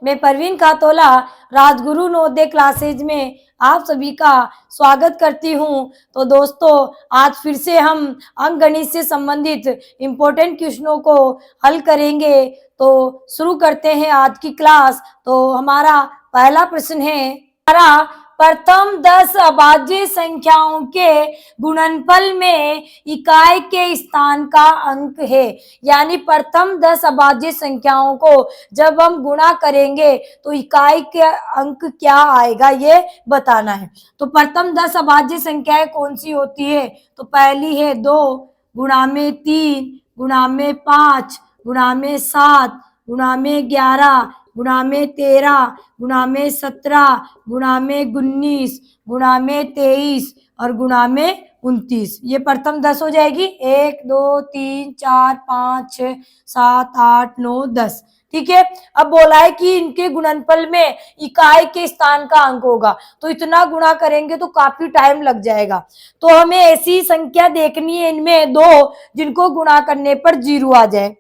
मैं परवीन खातोला राजगुरु नवोदय क्लासेज में आप सभी का स्वागत करती हूं। तो दोस्तों, आज फिर से हम अंक गणित से संबंधित इम्पोर्टेंट क्वेश्चनों को हल करेंगे। तो शुरू करते हैं आज की क्लास। तो हमारा पहला प्रश्न है, हमारा प्रथम 10 अभाज्य संख्याओं के गुणनफल में इकाई के स्थान का अंक है। यानी प्रथम 10 अभाज्य संख्याओं को जब हम गुणा करेंगे तो इकाई के अंक क्या आएगा, ये बताना है। तो प्रथम 10 अभाज्य संख्याएं कौन सी होती है? तो पहली है 2 गुणा में 3 गुणा में 5 गुणा में 7 गुणा में 11 गुणा में 13 गुणा में 17 गुणा में 19 गुणा में 23 और गुणा में 29। ये प्रथम 10 हो जाएगी। 1 2 3 4 5 6 7 8 9 10। ठीक है। अब बोला है कि इनके गुणनफल में इकाई के स्थान का अंक होगा, तो इतना गुणा करेंगे तो काफी टाइम लग जाएगा। तो हमें ऐसी संख्या देखनी है इनमें दो जिनको गुणा करने पर 0 आ जाए।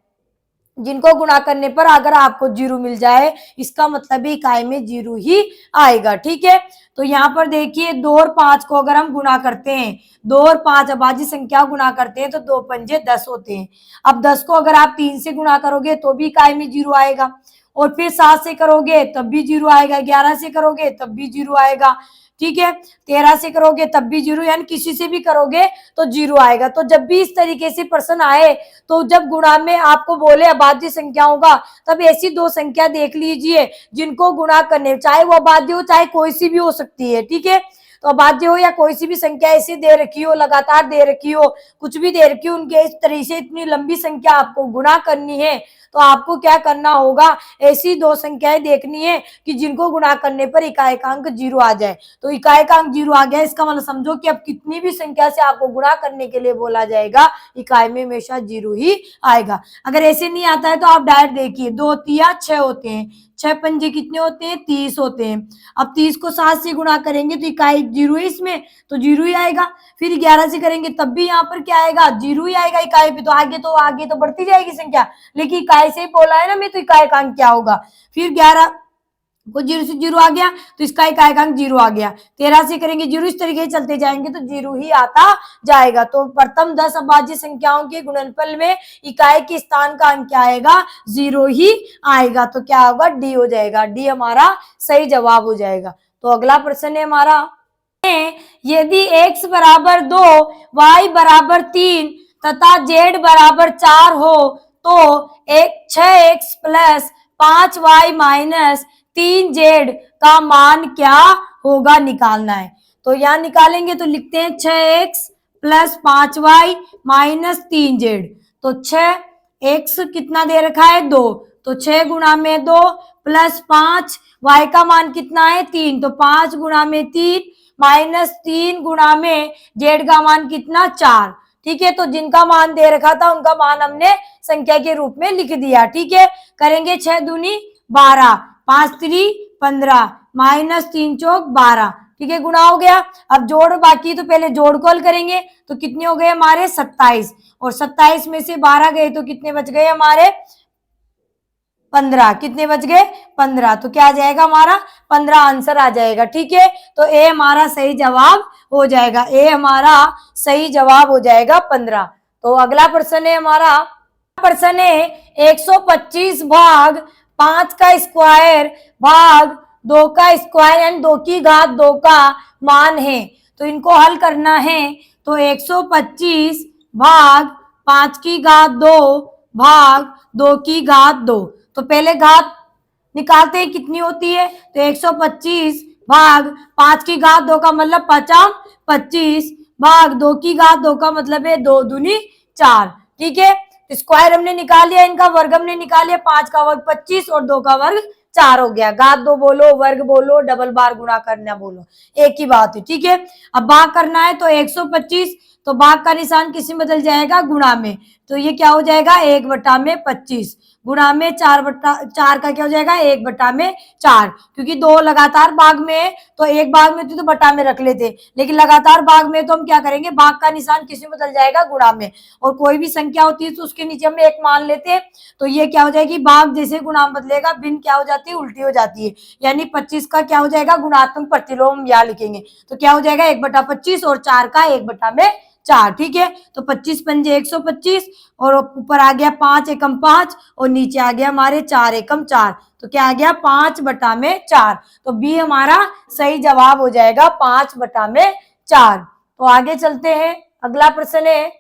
जिनको गुणा करने पर अगर आपको 0 मिल जाए, इसका मतलब है इकाई में 0 ही आएगा। ठीक है। तो यहाँ पर देखिए 2 और 5 को अगर हम गुणा करते हैं, 2 और 5 अभाज्य संख्या गुणा करते हैं तो 2 पंजे 10 होते हैं। अब 10 को अगर आप 3 से गुणा करोगे तो भी इकाई में 0 आएगा, और फिर 7 से करोगे तब भी 0 आएगा, 11 से करोगे तब भी 0 आएगा। ठीक है। 13 से करोगे तब भी 0, यानी किसी से भी करोगे तो 0 आएगा। तो जब भी इस तरीके से प्रश्न आए, तो जब गुणा में आपको बोले अभाज्य संख्याओं का, तब ऐसी दो संख्या देख लीजिए जिनको गुणा करने, चाहे वो अभाज्य हो चाहे कोई सी भी हो सकती है। ठीक है। तो अभाज्य हो या कोई सी भी संख्या ऐसी दे रखी हो, लगातार दे रखी हो, कुछ भी दे रखी हो, उनके इस तरीके से इतनी लंबी संख्या आपको गुणा करनी है। तो आपको क्या करना होगा, ऐसी दो संख्याएं देखनी है कि जिनको गुणा करने पर इकाई का अंक 0 आ जाए। तो इकाई का अंक 0 आ गया, इसका मतलब समझो कि अब कितनी भी संख्या से आपको गुणा करने के लिए बोला जाएगा, इकाई में हमेशा 0 ही आएगा। अगर ऐसे नहीं आता है तो आप डायरेक्ट देखिए, 2 तिया 6 होते हैं, 6 पंजे कितने होते हैं? 30 होते हैं। अब 30 को 7 से गुणा करेंगे तो इकाई 0 है, इसमें तो 0 ही आएगा। फिर 11 से करेंगे तब भी यहाँ पर क्या आएगा? 0 ही आएगा इकाई पे। तो आगे तो बढ़ती जाएगी संख्या, लेकिन इकाई से ही बोला है ना मैं, तो इकाई का अंक क्या होगा? फिर 11 को 0 से 0 आ गया तो इसका इकाई का अंक 0 आ गया। 13 से करेंगे 0, इस तरीके से चलते जाएंगे तो 0 ही आता जाएगा। तो प्रथम 10 अभाज्य संख्याओं के गुणनफल में इकाई के स्थान का अंक क्या आएगा? 0 ही आएगा। तो क्या होगा? डी हो जाएगा। डी हमारा सही जवाब हो जाएगा। तो अगला प्रश्न है हमारा, यदि x बराबर 2 y बराबर 3 तथा z बराबर 4 हो तो 6x plus 5y minus 3z का मान क्या होगा, निकालना है। तो यहाँ निकालेंगे तो लिखते हैं 6x plus 5y minus 3z। तो 6x कितना दे रखा है? 2, तो 6 गुणा में 2 प्लस 5, y का मान कितना है? 3, तो 5 गुणा में 3 माइनस 3 गुणा में z का मान कितना? 4। ठीक है। तो जिनका मान दे रखा था उनका मान हमने संख्या के रूप में लिख दिया। ठीक है। करेंगे 6 दूनी 12, 5 3 15 माइनस 3 चौक 12। ठीक है, गुणा हो गया। अब जोड़ बाकी, तो पहले जोड़ को हल करेंगे तो कितने हो गए हमारे? 27, और 27 में से 12 गए तो कितने बच गए हमारे? 15। कितने बच गए? 15। तो क्या आ जाएगा हमारा? 15 आंसर आ जाएगा। ठीक है। तो ए हमारा सही जवाब हो जाएगा। ए हमारा सही जवाब हो जाएगा 15। तो अगला प्रश्न है हमारा, प्रश्न है 125 भाग 5 का स्क्वायर भाग 2 का स्क्वायर यानी 2 की घात 2 का मान है। तो इनको हल करना है। तो 125 भाग 5 की घात 2 भाग 2 की घात 2। तो पहले घात निकालते हैं कितनी होती है। तो 125 भाग 5 की घात 2 का मतलब 5 25 भाग 2 की घात 2 का मतलब है 2 दूनी 4। ठीक है। स्क्वायर हमने निकाल लिया, इनका वर्ग हमने निकाल लिया। 5 का वर्ग 25 और 2 का वर्ग 4 हो गया। घात 2 बोलो, वर्ग बोलो, डबल बार गुणा करना बोलो, एक ही बात है। ठीक है। अब भाग करना है तो 125, तो भाग का निशान किस में बदल जाएगा? गुणा में। तो ये क्या हो जाएगा? 1/25 गुणा में 4 का क्या हो जाएगा 1/4, क्योंकि 2 लगातार भाग में है तो एक भाग में तो बटा में रख लेते, लेकिन लगातार भाग में तो हम क्या करेंगे, भाग का निशान किस में बदल जाएगा, गुणा में। और कोई भी संख्या होती है तो उसके नीचे हम 1 मान लेते हैं, तो ये क्या हो जाएगी, भाग जैसे गुणा में बदलेगा, भिन्न क्या हो जाती है, उल्टी हो जाती है। यानी 25 का क्या हो जाएगा, गुणात्मक प्रतिलोम यहाँ लिखेंगे, तो क्या हो जाएगा 1/25 और 4 का 1/4, ठीक है। तो 25 पंजे 125 और ऊपर आ गया 5 एकम 5 और नीचे आ गया हमारे 4 एकम 4, तो क्या आ गया 5/4। तो बी हमारा सही जवाब हो जाएगा 5/4। तो आगे चलते हैं, अगला प्रश्न है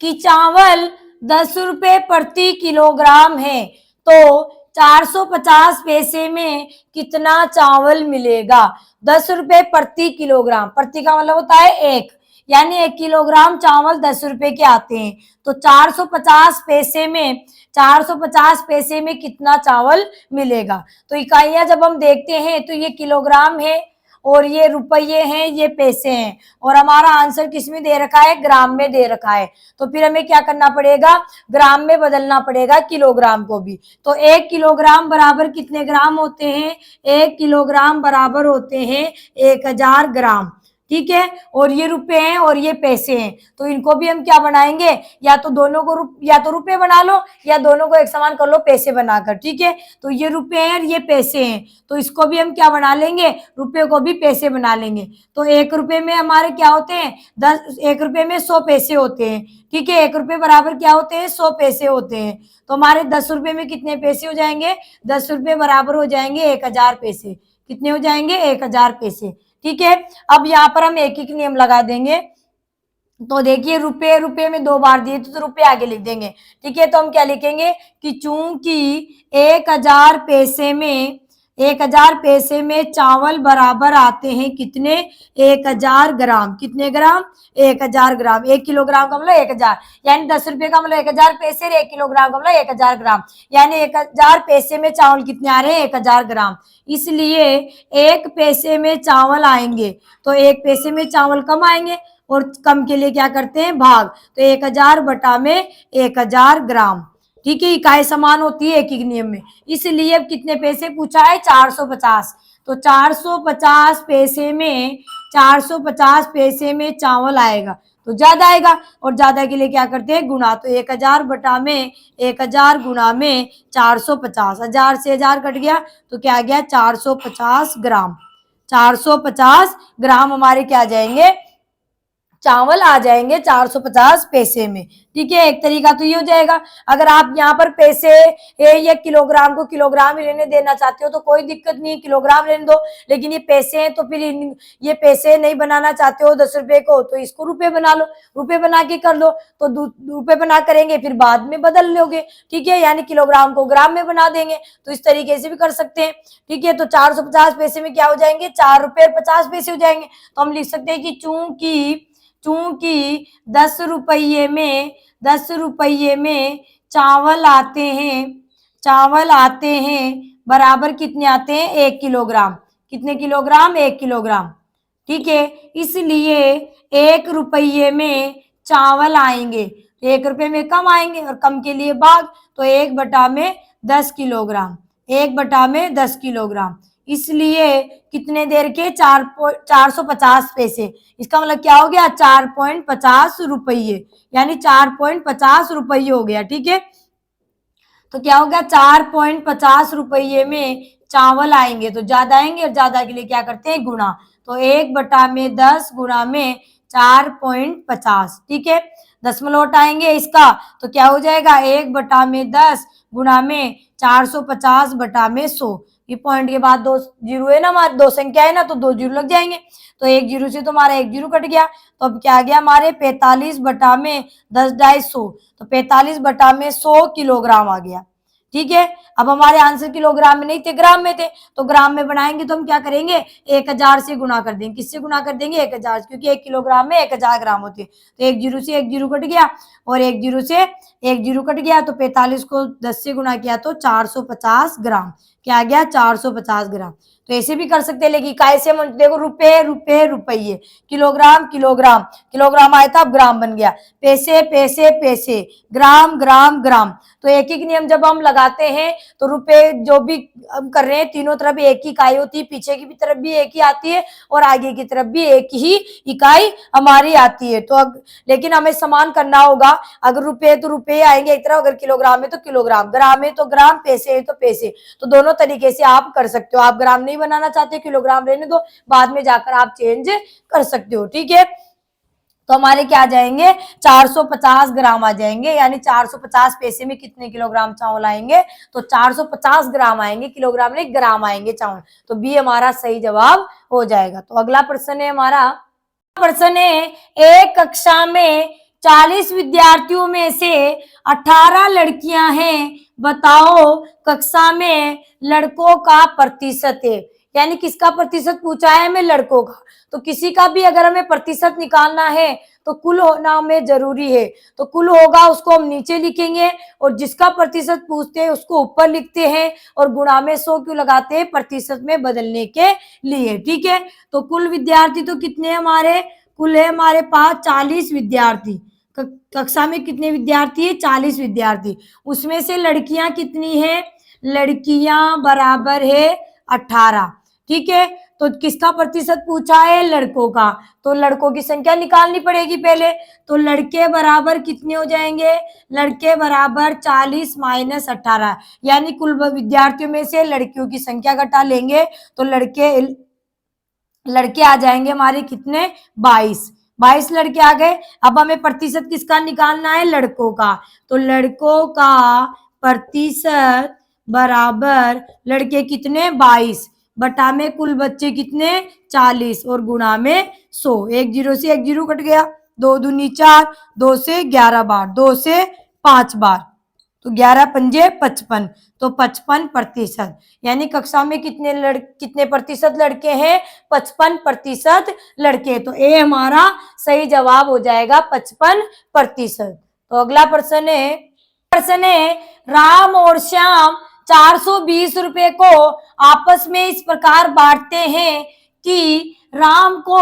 कि चावल 10 रुपए प्रति किलोग्राम है, तो 450 पैसे में कितना चावल मिलेगा। 10 रुपए प्रति किलोग्राम, प्रति का मतलब होता है 1, यानी 1 किलोग्राम चावल 10 रुपए के आते हैं, तो 450 पैसे में कितना चावल मिलेगा। तो इकाइयां जब हम देखते हैं तो ये किलोग्राम है और ये रुपये हैं, ये पैसे हैं, और हमारा आंसर किस में दे रखा है, ग्राम में दे रखा है। तो फिर हमें क्या करना पड़ेगा, ग्राम में बदलना पड़ेगा किलोग्राम को भी। तो 1 किलोग्राम बराबर कितने ग्राम होते हैं, 1 किलोग्राम बराबर होते हैं 1000 ग्राम, ठीक है। और ये रुपए हैं और ये पैसे हैं, तो इनको भी हम क्या बनाएंगे, या तो दोनों को या तो रुपए बना लो या दोनों को एक समान कर लो पैसे बनाकर, ठीक है। तो ये रुपए हैं और ये पैसे हैं, तो इसको भी हम क्या बना लेंगे, रुपए को भी पैसे बना लेंगे। तो 1 रुपए में हमारे क्या होते हैं 1 रुपए में 100 पैसे होते हैं, ठीक है। 1 रुपए बराबर क्या होते हैं, 100 पैसे होते हैं। तो हमारे 10 रुपए में कितने पैसे हो जाएंगे, 10 रुपए बराबर हो जाएंगे 1000 पैसे। कितने हो जाएंगे, 1000 पैसे, ठीक है। अब यहाँ पर हम एक एक नियम लगा देंगे। तो देखिए रुपए रुपए में 2 बार दिए तो रुपए आगे लिख देंगे, ठीक है। तो हम क्या लिखेंगे कि चूंकि 1000 पैसे में चावल बराबर आते हैं कितने, 1000 ग्राम। कितने ग्राम, 1000 ग्राम। 1 किलोग्राम का मतलब 1000, यानी 10 रुपए का मतलब 1000 पैसे, 1 किलोग्राम का मतलब 1000 ग्राम, यानी 1000 पैसे में चावल कितने आ रहे हैं, 1000 ग्राम। इसलिए 1 पैसे में चावल आएंगे, तो 1 पैसे में चावल कम आएंगे और कम के लिए क्या करते हैं, भाग। तो 1000 बटा में 1000 ग्राम, ठीक है। इकाई समान होती है एक एक नियम में, इसलिए अब कितने पैसे पूछा है, 450। तो 450 पैसे में चावल आएगा, तो ज्यादा आएगा, और ज्यादा के लिए क्या करते हैं, गुणा। तो 1000 बटा में 1000 गुणा में 450, 1000 से 1000 कट गया तो क्या आ गया, 450 ग्राम। 450 ग्राम हमारे क्या आ जाएंगे, चावल आ जाएंगे 450 पैसे में, ठीक है। एक तरीका तो ये हो जाएगा। अगर आप यहाँ पर पैसे या किलोग्राम को किलोग्राम ही लेने देना चाहते हो तो कोई दिक्कत नहीं, किलोग्राम लेने दो, लेकिन ये पैसे हैं तो फिर ये पैसे नहीं बनाना चाहते हो 10 रुपए को, तो इसको रुपए बना लो, रुपए बना के कर लो। तो रुपए बना करेंगे फिर बाद में बदल लोगे, ठीक है, यानी किलोग्राम को ग्राम में बना देंगे, तो इस तरीके से भी कर सकते हैं, ठीक है। तो 450 पैसे में क्या हो जाएंगे, 4 रुपए 50 पैसे हो जाएंगे। तो हम लिख सकते हैं कि चूंकि 10 रुपये में चावल आते हैं बराबर कितने आते हैं, 1 किलोग्राम। कितने किलोग्राम, 1 किलोग्राम, ठीक है। इसलिए 1 रुपये में चावल आएंगे, 1 रुपये में कम आएंगे और कम के लिए भाग, तो 1 बटा में 10 किलोग्राम, 1 बटा में 10 किलोग्राम। इसलिए कितने देर के, 450 पैसे। इसका मतलब क्या हो गया, 4.50 रुपये, यानी 4.50 रुपये हो गया, ठीक है। तो क्या हो गया, 4.50 रुपये में चावल आएंगे, तो ज्यादा आएंगे और ज्यादा के लिए क्या करते हैं, गुणा। तो 1 बटा में 10 गुणा में 4.50, ठीक है। दशमलव हटाएंगे इसका तो क्या हो जाएगा, 1 बटा में 10 गुणा में 450 बटा में 100। ये पॉइंट के बाद 2 जीरो है ना, हमारे 2 संख्या है ना, तो 2 जीरो लग जाएंगे। तो 1 जीरो से तो हमारा 1 जीरो कट गया, तो अब क्या आ गया हमारे 45 बटा में 10 250, तो 45 बटा में 100 किलोग्राम आ गया, ठीक है। अब हमारे आंसर किलोग्राम में नहीं थे, ग्राम में थे, तो ग्राम में बनाएंगे तो हम क्या करेंगे, 1000 से गुणा कर देंगे। किससे गुणा कर देंगे, 1000, क्योंकि 1 किलोग्राम में 1000 ग्राम होते हैं। तो 1 जीरो से 1 जीरो कट गया और 1 जीरो से 1 जीरो कट गया, तो 45 को 10 से गुणा किया तो 450 ग्राम, क्या आ गया, 450 ग्राम। तो ऐसे भी कर सकते हैं, लेकिन इकाई से हम देखो रुपए रुपए रुपये, किलोग्राम किलोग्राम, किलोग्राम आया था अब ग्राम बन गया, पैसे पैसे पैसे, ग्राम ग्राम ग्राम। तो एक एक नियम जब हम लगाते हैं तो रुपए जो भी हम कर रहे हैं तीनों तरफ एक ही इकाई होती है, पीछे की भी तरफ भी एक ही आती है और आगे की तरफ भी एक ही इकाई हमारी आती है। तो लेकिन हमें समान करना होगा, अगर रुपए है तो रुपए आएंगे एक तरफ, अगर किलोग्राम है तो किलोग्राम, ग्राम है तो ग्राम, पैसे है तो पैसे। तो दोनों तरीके से आप कर सकते हो। आप ग्राम नहीं बनाना चाहते, किलोग्राम रहने दो, बाद में जाकर आप चेंज कर सकते हो, ठीक है। तो हमारे क्या आ जाएंगे 450 ग्राम आ जाएंगे, यानी 450 पैसे में कितने किलोग्राम चावल आएंगे, तो 450 ग्राम आएंगे, किलोग्राम नहीं ग्राम आएंगे चावल। तो बी हमारा सही जवाब हो जाएगा। तो अगला प्रश्न है हमारा, प्रश्न है एक कक्षा में 40 विद्यार्थियों में से 18 लड़कियां हैं, बताओ कक्षा में लड़कों का प्रतिशत है। यानी किसका प्रतिशत पूछा है हमें, लड़कों का। तो किसी का भी अगर हमें प्रतिशत निकालना है तो कुल होना हमें जरूरी है, तो कुल होगा उसको हम नीचे लिखेंगे और जिसका प्रतिशत पूछते हैं उसको ऊपर लिखते हैं और गुणा में 100 क्यों लगाते हैं, प्रतिशत में बदलने के लिए, ठीक है। तो कुल विद्यार्थी तो कितने हमारे, कुल है हमारे पास 40 विद्यार्थी, कक्षा में कितने विद्यार्थी है, 40 विद्यार्थी। उसमें से लड़कियां कितनी है, लड़कियां बराबर है 18, ठीक है। तो किसका प्रतिशत पूछा है, लड़कों का। तो लड़कों की संख्या निकालनी पड़ेगी पहले। तो लड़के बराबर कितने हो जाएंगे, लड़के बराबर 40 माइनस 18, यानी कुल विद्यार्थियों में से लड़कियों की संख्या घटा लेंगे तो लड़के आ जाएंगे हमारे कितने, 22 लड़के आ गए। अब हमें प्रतिशत किसका निकालना है, लड़कों का। तो लड़कों का प्रतिशत बराबर लड़के कितने 22 बटा में कुल बच्चे कितने 40 और गुणा में 100। एक जीरो से एक जीरो कट गया, 2 दूनी 4, 2 से 11 बार, 2 से 5 बार, तो 11 पंजे 55, तो 55%। यानी कक्षा में कितने प्रतिशत लड़के हैं, 55% लड़के। तो ए हमारा सही जवाब हो जाएगा 55%। तो अगला प्रश्न है राम और श्याम 420 रुपए को आपस में इस प्रकार बांटते हैं कि राम को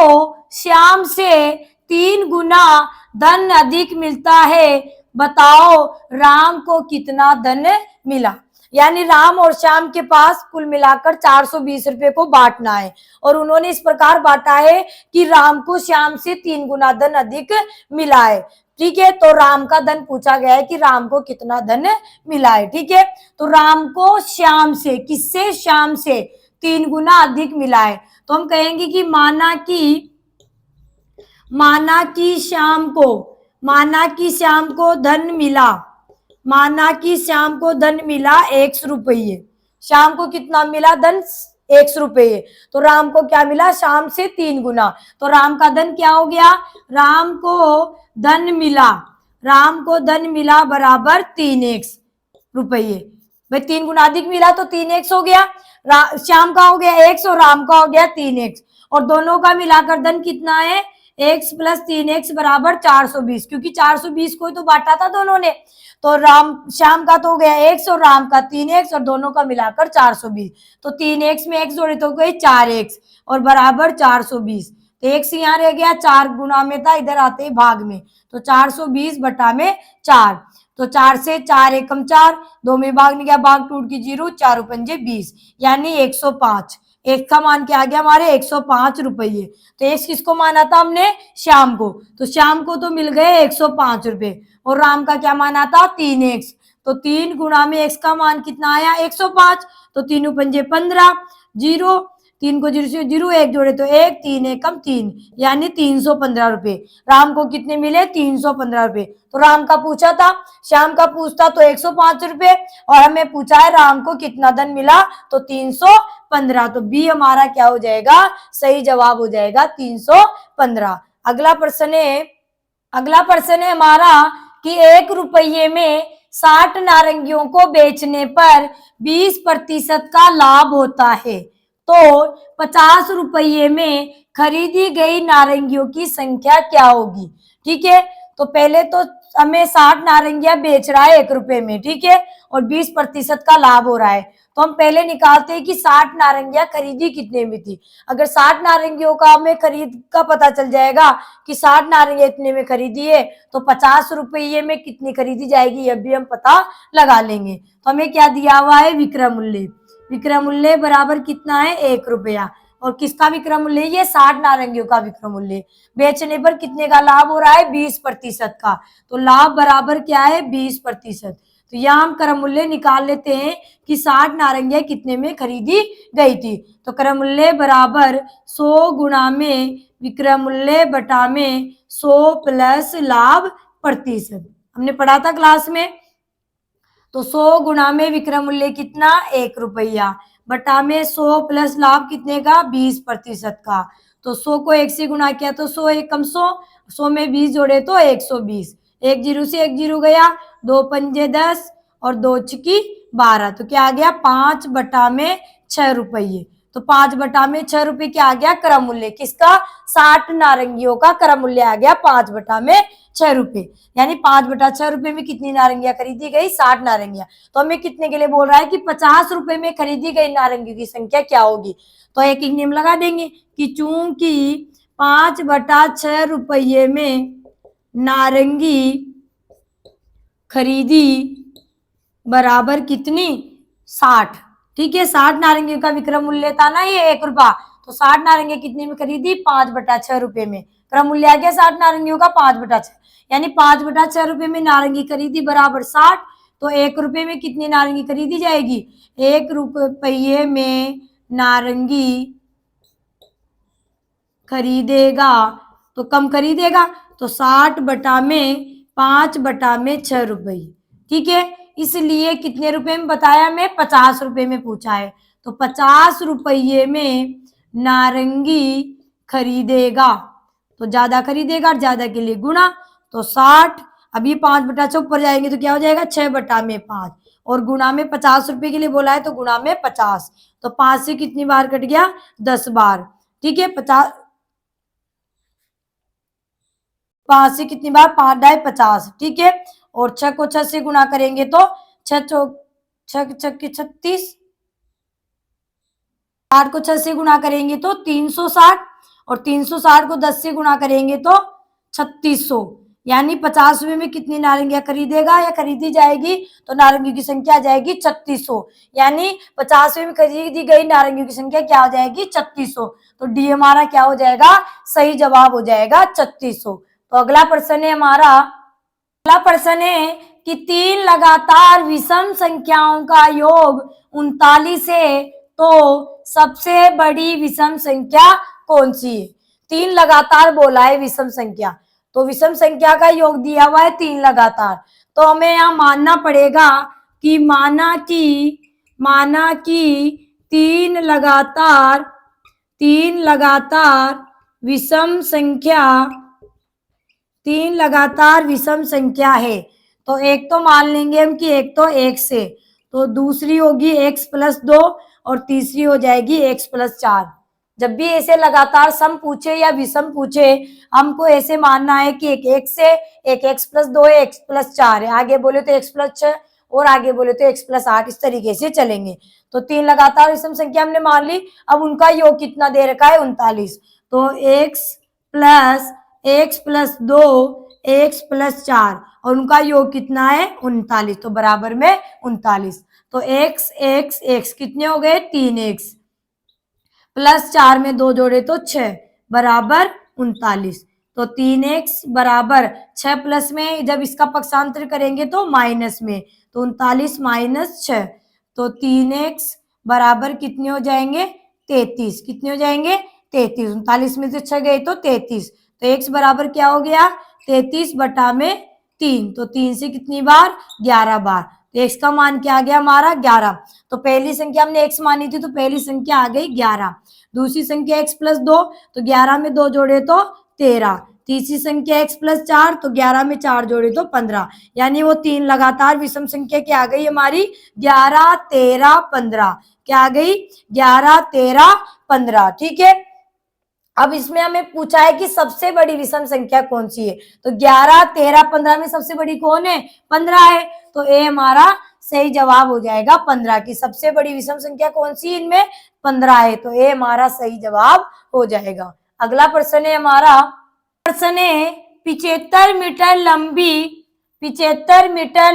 श्याम से 3 गुना धन अधिक मिलता है, बताओ राम को कितना धन मिला। यानी राम और श्याम के पास कुल मिलाकर 420 रुपए को बांटना है और उन्होंने इस प्रकार बांटा है कि राम को श्याम से 3 गुना धन अधिक मिला है, ठीक है। तो राम का धन पूछा गया है कि राम को कितना धन मिला है, ठीक है। तो राम को श्याम से, किससे, श्याम से 3 गुना अधिक मिला है। तो हम कहेंगे कि माना कि श्याम को धन मिला, माना कि श्याम को धन मिला 100 रुपये। श्याम को कितना मिला धन, 100 रुपये। तो राम को क्या मिला, श्याम से 3 गुना। तो राम का धन क्या हो गया, राम को धन मिला बराबर 3x रुपये। भाई 3 गुना अधिक मिला तो 3x हो गया, श्याम का हो गया x और राम का हो गया 3x, और दोनों का मिलाकर धन कितना है, x प्लस 3x बराबर 420, क्योंकि 420 को तो बांटा था दोनों ने। तो श्याम का तो हो गया x और राम का 3x और दोनों का मिलाकर 420। तो 3x में x जोड़े तो गए 4x और बराबर 420। तो x यहाँ रह गया, 4 गुना में था, इधर आते ही भाग में, तो 420 बटा में 4। तो 4 से 4 एकम 4, 2 में भाग नहीं गया, भाग टूट की 0, 4 पंजे 20, यानी 105। एक का मान क्या आ गया हमारे 105 रुपये। तो एक किसको माना था हमने, श्याम को। तो श्याम को तो मिल गए 105 रुपये और राम का क्या माना था 3x। तो 3 गुणा में x का मान कितना आया 105। तो 3 पंजे 15, 0, 3 को 0 से 0, 1 जोड़े तो 1, 3 एकम 3, यानी 315 रुपये। राम को कितने मिले 315 रुपये। तो राम का पूछा था, श्याम का पूछता तो 105 रुपये और हमें पूछा है राम को कितना धन मिला, तो 315। तो बी हमारा क्या हो जाएगा, सही जवाब हो जाएगा 315। अगला प्रश्न है हमारा कि 1 रुपये में 60 नारंगियों को बेचने पर 20% का लाभ होता है, तो 50 रुपये में खरीदी गई नारंगियों की संख्या क्या होगी। ठीक है, तो पहले तो हमें 60 नारंगियां बेच रहा है 1 रुपये में, ठीक है, और 20% का लाभ हो रहा है। तो तो हम पहले निकालते हैं कि 60 नारंगियां खरीदी कितने में थी। अगर 60 नारंगियों का हमें खरीद का पता चल जाएगा कि 60 नारंगियां इतने में खरीदी है, तो 50 रुपये में कितनी खरीदी जाएगी ये भी हम पता लगा लेंगे। तो हमें क्या दिया हुआ है, विक्रय मूल्य। विक्रय मूल्य बराबर कितना है, 1 रुपया। और किसका विक्रय मूल्य, ये 60 नारंगियों का विक्रय मूल्य। बेचने पर कितने का लाभ हो रहा है, 20% का। तो लाभ बराबर क्या है, 20%। तो यहाँ हम क्रय मूल्य निकाल लेते हैं कि 60 नारंगियां कितने में खरीदी गई थी। तो क्रय मूल्य बराबर 100 गुणा में विक्रय मूल्य बटा में 100 प्लस लाभ प्रतिशत। हमने पढ़ा था क्लास में। तो 100 गुणा में विक्रय मूल्य कितना, 1 रुपया, बटा में 100 प्लस लाभ कितने का, 20% का। तो 100 को 1 से गुणा किया तो 100 एकम 100, 100 में 20 जोड़े तो 120। एक जीरो से एक जीरो गया, 2 पंजे 10 और 2 छिकी 12। तो क्या आ गया, 5 बटा में 6 रुपये। तो 5 बटा में 6 रुपये क्या आ गया, क्रय मूल्य किसका, 60 नारंगियों का क्रय मूल्य आ गया 5 बटा में 6 रुपये। यानी 5 बटा 6 रुपये में कितनी नारंगियां खरीदी गई, 60 नारंगियां। तो हमें कितने के लिए बोल रहा है कि 50 रुपए में खरीदी गई नारंगी की संख्या क्या होगी। तो एक नियम लगा देंगे कि चूंकि 5 बटा 6 रुपये में नारंगी खरीदी बराबर कितनी, 60। ठीक है, 60 नारंगी का विक्रय मूल्य था ना ये 1 रुपया। तो 60 नारंगी कितने में खरीदी, 5 बटा 6 रुपये में। क्रय मूल्य आ गया 60 नारंगियों का 5 बटा 6, यानी 5 बटा 6 रुपये में नारंगी खरीदी बराबर 60। तो 1 रुपये में कितनी नारंगी खरीदी जाएगी, 1 रुपये में नारंगी खरीदेगा। तो कम खरीदेगा, तो 60 बटा में 5 बटा में 6 रुपये। ठीक है, इसलिए कितने रुपए में बताया, मैं 50 रुपये में पूछा है। तो 50 रुपये में नारंगी खरीदेगा। तो ज्यादा खरीदेगा, ज्यादा के लिए गुणा। तो 60, अब ये 5 बटा 6 ऊपर जाएंगे तो क्या हो जाएगा, 6 बटा में 5, और गुणा में 50 रुपये के लिए बोला है तो गुणा में 50। तो 5 से कितनी बार कट गया, 10 बार। ठीक है, 5 से कितनी बार, 5 डाई 50। ठीक है, और 6 को 6 से गुणा करेंगे तो 6 चौक 6 छक्के 36, 8 को 6 से गुणा करेंगे तो 360, और 360 को 10 से गुणा करेंगे तो 3600। यानी 50 रुपये में कितनी नारंगियां खरीदेगा या खरीदी जाएगी, तो नारंगियों की संख्या आ जाएगी 3600। यानी 50 रुपये में खरीदी गई नारंगियों की संख्या क्या हो जाएगी, 3600। तो डी हमारा क्या हो जाएगा, सही जवाब हो जाएगा 3600। तो अगला प्रश्न है हमारा, अगला प्रश्न है कि 3 लगातार विषम संख्याओं का योग 39 है, तो सबसे बड़ी विषम संख्या कौन सी है। 3 लगातार बोला है विषम संख्या, तो विषम संख्या का योग दिया हुआ है 3 लगातार। तो हमें यहाँ मानना पड़ेगा कि माना कि 3 लगातार विषम संख्या, 3 लगातार विषम संख्या है। तो एक तो मान लेंगे हम कि एक तो x से, तो दूसरी होगी x प्लस 2, और तीसरी हो जाएगी x प्लस 4। जब भी ऐसे लगातार सम पूछे या विषम पूछे, हमको ऐसे मानना है कि एक x से, एक x प्लस 2 है, x प्लस 4 है, आगे बोले तो x प्लस 6 और आगे बोले तो x प्लस 8, इस तरीके से चलेंगे। तो 3 लगातार विषम संख्या हमने मान ली। अब उनका योग कितना दे रखा है, 39। तो x प्लस 2, x प्लस 4, और उनका योग कितना है, 39। तो बराबर में 39। तो x कितने हो गए, 3x प्लस 4 में 2 जोड़े तो 6 बराबर 39। तो 3x बराबर 6 प्लस में जब इसका पक्षांतर करेंगे तो माइनस में, तो 39 माइनस 6। तो 3x बराबर कितने हो जाएंगे, 33। कितने हो जाएंगे, 33। 39 में से 6 गए तो 33। तो x बराबर क्या हो गया, 33 बटा में 3। तो 3 से कितनी बार, 11 बार। तो x का मान क्या आ गया हमारा, 11। तो पहली संख्या हमने x मानी थी, तो पहली संख्या आ गई 11। दूसरी संख्या x प्लस 2, तो 11 में 2 जोड़े तो 13। तीसरी संख्या x प्लस 4, तो 11 में 4 जोड़े तो 15। यानी वो 3 लगातार विषम संख्या क्या आ गई हमारी, 11, 13, 15। क्या आ गई, 11, 13, 15। ठीक है, अब इसमें हमें पूछा है कि सबसे बड़ी विषम संख्या कौन सी है। तो 11, 13, 15 में सबसे बड़ी कौन है, 15 है। तो ए हमारा सही जवाब हो जाएगा 15 की। सबसे बड़ी विषम संख्या कौन सी इनमें? 15 है, तो ए हमारा सही जवाब हो जाएगा। अगला प्रश्न है हमारा, प्रश्न है 75 मीटर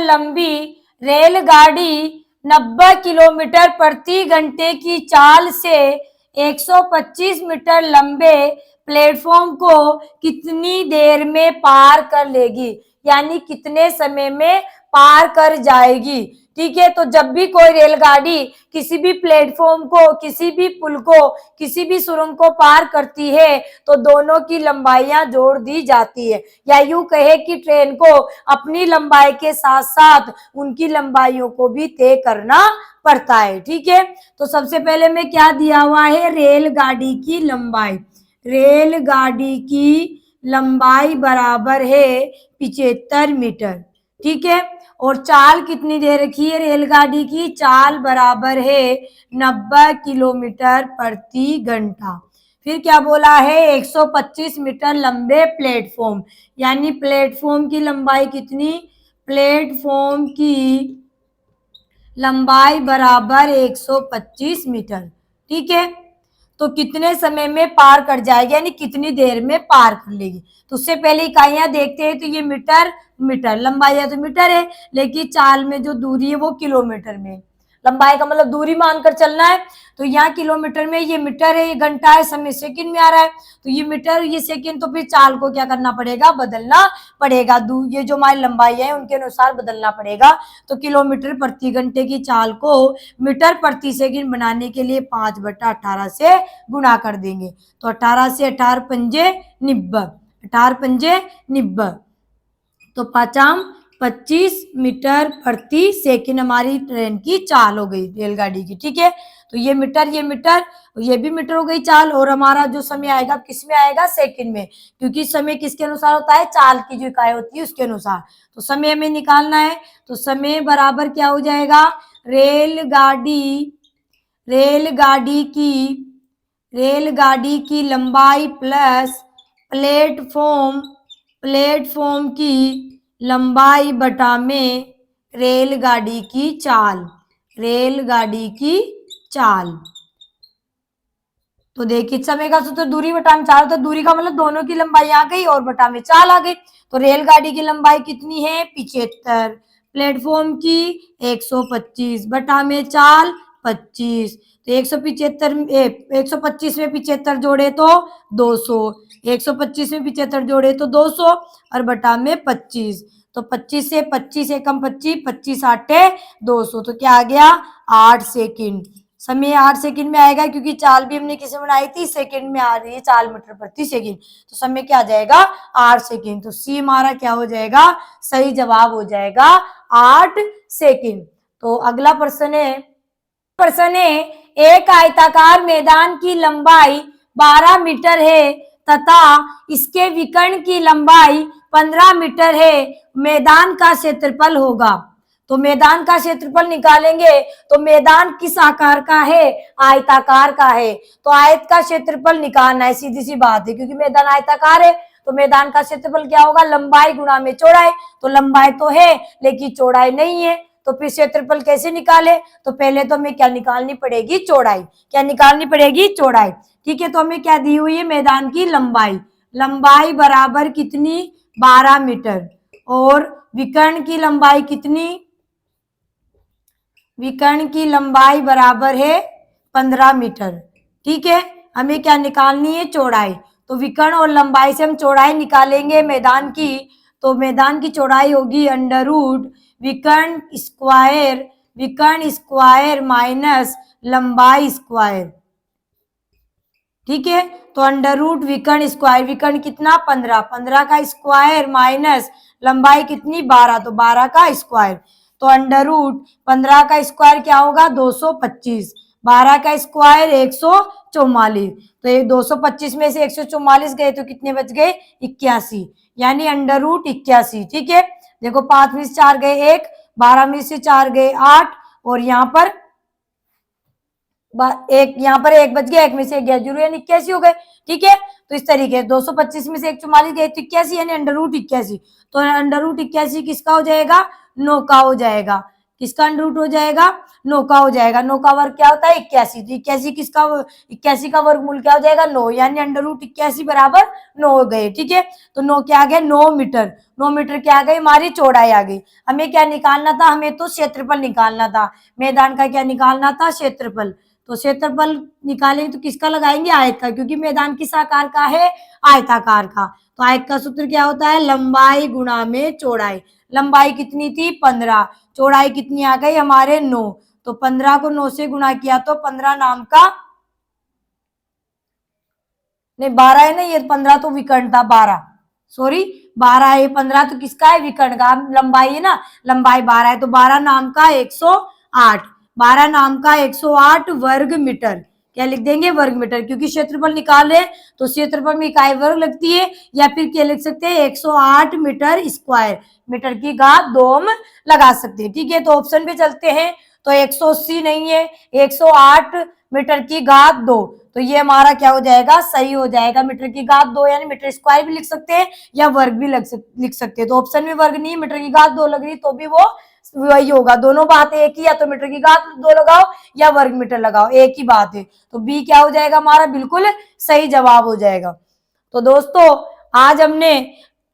लंबी रेलगाड़ी 90 किलोमीटर प्रति घंटे की चाल से 125 मीटर लंबे प्लेटफॉर्म को कितनी देर में पार कर लेगी, यानी कितने समय में पार कर जाएगी। ठीक है, तो जब भी कोई रेलगाड़ी किसी भी प्लेटफॉर्म को, किसी भी पुल को, किसी भी सुरंग को पार करती है तो दोनों की लंबाइयां जोड़ दी जाती है, या यूं कहे कि ट्रेन को अपनी लंबाई के साथ साथ उनकी लंबाइयों को भी तय करना पड़ता है। ठीक है, तो सबसे पहले में क्या दिया हुआ है, रेलगाड़ी की लंबाई। रेलगाड़ी की लंबाई बराबर है 75 मीटर। ठीक है, और चाल कितनी दे रखी है रेलगाड़ी की? चाल बराबर है 90 किलोमीटर प्रति घंटा। फिर क्या बोला है, 125 मीटर लंबे प्लेटफॉर्म, यानी प्लेटफॉर्म की लंबाई कितनी? प्लेटफॉर्म की लंबाई बराबर 125 मीटर। ठीक है, तो कितने समय में पार कर जाएगी, यानी कितनी देर में पार कर लेगी। तो उससे पहले इकाइयां देखते हैं, तो ये मीटर लंबाई है तो मीटर है, लेकिन चाल में जो दूरी है वो किलोमीटर में। लंबाई का मतलब दूरी मानकर चलना है, तो यहाँ किलोमीटर में, ये मीटर है, ये घंटा है, समय सेकंड में आ रहा है, तो ये मीटर, ये सेकंड, तो फिर चाल को क्या करना पड़ेगा? बदलना पड़ेगा। ये जो हमारी लंबाई है उनके अनुसार बदलना पड़ेगा। तो किलोमीटर प्रति घंटे की चाल को मीटर प्रति सेकंड बनाने के लिए 5/18 से गुणा कर देंगे। तो 18 से 18 पंजे 90, 18 पंजे 90, तो 25 मीटर प्रति सेकंड हमारी ट्रेन की चाल हो गई, रेलगाड़ी की। ठीक है, तो ये मीटर, ये भी मीटर हो गई चाल, और हमारा जो समय आएगा किस में आएगा? सेकंड में, क्योंकि समय किसके अनुसार होता है? चाल की जो इकाई होती है उसके अनुसार। तो समय हमें निकालना है, तो समय बराबर क्या हो जाएगा? रेलगाड़ी की लंबाई प्लस प्लेटफॉर्म की लंबाई बटा में रेलगाड़ी की चाल। तो देखिए, समय का सूत्र दूरी बटा में चाल, तो दूरी का मतलब दोनों की लंबाई आ गई और बटा में चाल आ गई। तो रेलगाड़ी की लंबाई कितनी है? 75, प्लेटफॉर्म की 125, बटा में चाल 25। तो 125 में 75 जोड़े तो 200, 125 में 75 जोड़े तो 200, और बटा में 25। तो 25 से 25 एकम 25, 25 आठे 200, तो क्या आ गया? 8 सेकंड। समय 8 सेकंड में आएगा, क्योंकि चाल भी हमने किसे बनाई थी? सेकंड में आ रही है, चाल मीटर प्रति सेकंड, तो समय क्या आ जाएगा? 8 सेकंड। तो सी हमारा क्या हो जाएगा? सही जवाब हो जाएगा 8 सेकंड। तो अगला प्रश्न है, एक आयताकार मैदान की लंबाई 12 मीटर है तथा इसके विकर्ण की लंबाई 15 मीटर है, मैदान का क्षेत्रफल होगा। तो मैदान का क्षेत्रफल निकालेंगे, तो मैदान किस आकार का है? आयताकार का है, तो आयत का क्षेत्रफल निकालना है, सीधी सी बात है, क्योंकि मैदान आयताकार है। तो मैदान का क्षेत्रफल क्या होगा? लंबाई गुणा में चौड़ाई। तो लंबाई तो है लेकिन चौड़ाई नहीं है, तो फिर क्षेत्रफल कैसे निकाले? तो पहले तो हमें क्या निकालनी पड़ेगी? चौड़ाई। क्या निकालनी पड़ेगी? चौड़ाई। ठीक है, तो हमें क्या दी हुई है? मैदान की लंबाई बराबर कितनी? 12 मीटर, और विकर्ण की लंबाई कितनी? विकर्ण की लंबाई बराबर है 15 मीटर। ठीक है, हमें क्या निकालनी है? चौड़ाई। तो विकर्ण और लंबाई से हम चौड़ाई निकालेंगे मैदान की, तो मैदान की चौड़ाई होगी √ विकर्ण स्क्वायर माइनस लंबाई स्क्वायर। ठीक है, तो √ विकर्ण स्क्वायर, विकर्ण कितना? 15, 15 का स्क्वायर माइनस लंबाई कितनी? 12, तो 12 का स्क्वायर। तो √ 15 का स्क्वायर क्या होगा? 225, 12 का स्क्वायर 144। तो ये 225 में से 144 गए तो कितने बच गए? 81, यानी √ 81। ठीक है, देखो 5 में से 4 गए 1, 12 में से 4 गए 8, और यहाँ पर एक बच गया, 1 में से 1 गया 0, यानी 81 हो गए। ठीक है, तो इस तरीके 225 में से 144 गए तो 81, यानी √ 81। तो √ 81 किसका हो जाएगा? 9 का हो जाएगा। किसका अंडर रूट हो जाएगा? 9 का हो जाएगा। 9 का वर्ग क्या होता है? 81। तो 81 किसका 81 का वर्गमूल क्या हो जाएगा? 9, यानी अंडर रूट 81 बराबर 9 हो गए। ठीक है, तो 9 क्या आ गया? 9 मीटर। 9 मीटर क्या आ गई? हमारी चौड़ाई आ गई। हमें क्या निकालना था? हमें तो क्षेत्रफल निकालना था। मैदान का क्या निकालना था? क्षेत्रफल। तो क्षेत्रफल निकालेंगे तो किसका लगाएंगे? आयत का, क्योंकि मैदान किस आकार का है? आयताकार का। तो आयत का सूत्र क्या होता है? लंबाई गुणा में चौड़ाई। लंबाई कितनी थी? 15। चौड़ाई कितनी आ गई हमारे? 9। तो 15 को 9 से गुणा किया तो 15 नाम का, नहीं 12 है ना, ये 15 तो विकर्ण था, 12 सॉरी 12 है, 15 तो किसका है? विकर्ण का। लंबाई है ना, लंबाई 12 है, तो 12 नाम का 108, 12 नाम का 108 वर्ग मीटर। क्या लिख देंगे? वर्ग मीटर, क्योंकि क्षेत्रफल निकाल रहे हैं तो क्षेत्रफल में इकाई वर्ग लगती है, या फिर क्या लिख सकते हैं? 108 मीटर स्क्वायर, मीटर की घात 2 हम लगा सकते हैं। ठीक है, तो ऑप्शन पे चलते हैं। तो 180 नहीं है, 108 मीटर की घात 2, तो ये हमारा क्या हो जाएगा? सही हो जाएगा। मीटर की घात 2 यानी मीटर स्क्वायर भी लिख सकते हैं या वर्ग भी लिख सकते हैं। तो ऑप्शन में वर्ग नहीं, मीटर की घात 2 लग रही तो भी वो वही होगा। दोनों बात एक ही, या तो मीटर की घात 2 लगाओ या वर्ग मीटर लगाओ, एक ही बात है। तो बी क्या हो जाएगा हमारा? बिल्कुल सही जवाब हो जाएगा। तो दोस्तों आज हमने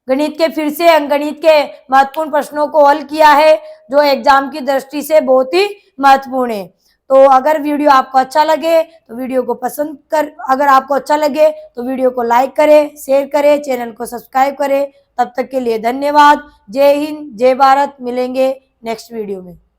गणित के फिर से अंकगणित के महत्वपूर्ण प्रश्नों को हल किया है, जो एग्जाम की दृष्टि से बहुत ही महत्वपूर्ण है। तो अगर वीडियो आपको अच्छा लगे तो वीडियो को पसंद कर, अगर आपको अच्छा लगे तो वीडियो को लाइक करें, शेयर करें, चैनल को सब्सक्राइब करें। तब तक के लिए धन्यवाद। जय हिंद, जय भारत। मिलेंगे नेक्स्ट वीडियो में।